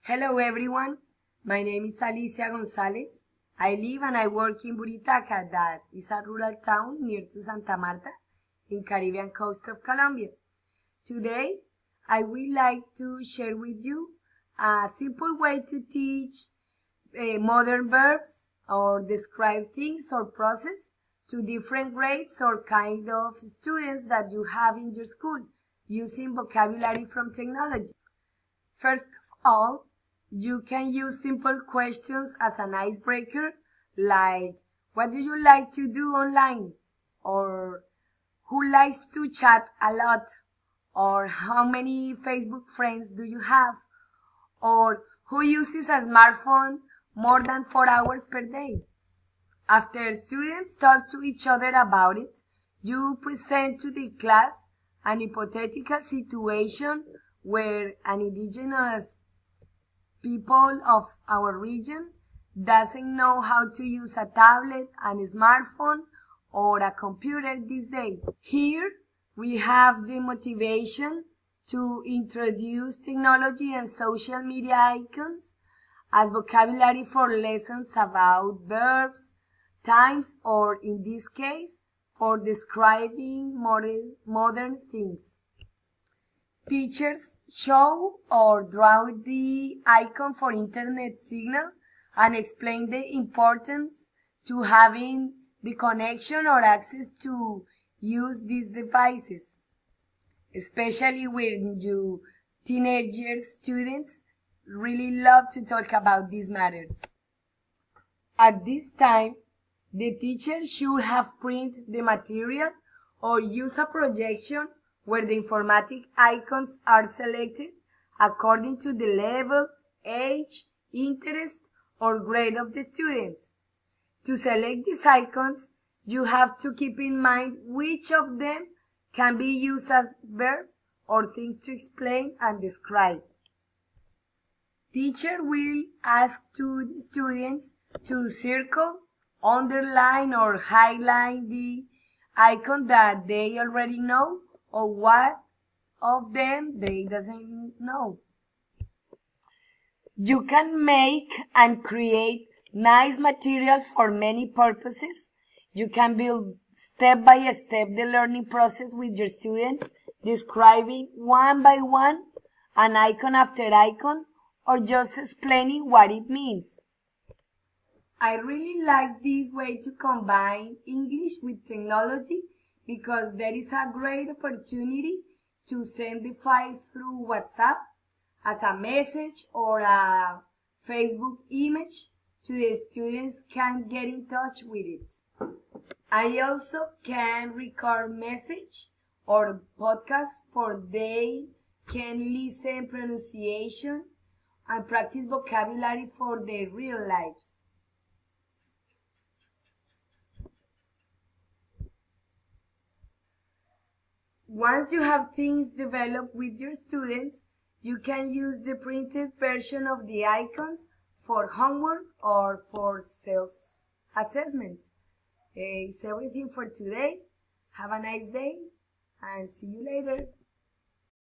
Hello everyone, my name is Alicia Gonzalez. I live and I work in Buritaca, that is a rural town near to Santa Marta in Caribbean coast of Colombia. Today, I would like to share with you a simple way to teach modern verbs or describe things or process to different grades or kind of students that you have in your school using vocabulary from technology. First of all, you can use simple questions as an icebreaker, like, what do you like to do online? Or who likes to chat a lot? Or how many Facebook friends do you have? Or who uses a smartphone more than 4 hours per day? After students talk to each other about it, you present to the class an hypothetical situation where an indigenous people of our region doesn't know how to use a tablet and a smartphone or a computer these days. Here we have the motivation to introduce technology and social media icons as vocabulary for lessons about verbs, times, or in this case, for describing modern things. Teachers show or draw the icon for internet signal and explain the importance to having the connection or access to use these devices, especially when you teenagers, students really love to talk about these matters. At this time, the teacher should have printed the material or use a projection where the informatic icons are selected according to the level, age, interest, or grade of the students. To select these icons, you have to keep in mind which of them can be used as verb or things to explain and describe. Teacher will ask to the students to circle, underline, or highlight the icon that they already know or what of them they doesn't know. You can make and create nice material for many purposes. You can build step by step the learning process with your students, describing one by one, an icon after icon, or just explaining what it means. I really like this way to combine English with technology because there is a great opportunity to send the files through WhatsApp as a message or a Facebook image so the students can get in touch with it. I also can record message or podcast for they can listen pronunciation and practice vocabulary for their real lives. Once you have things developed with your students, you can use the printed version of the icons for homework or for self-assessment. It's everything for today. Have a nice day and see you later.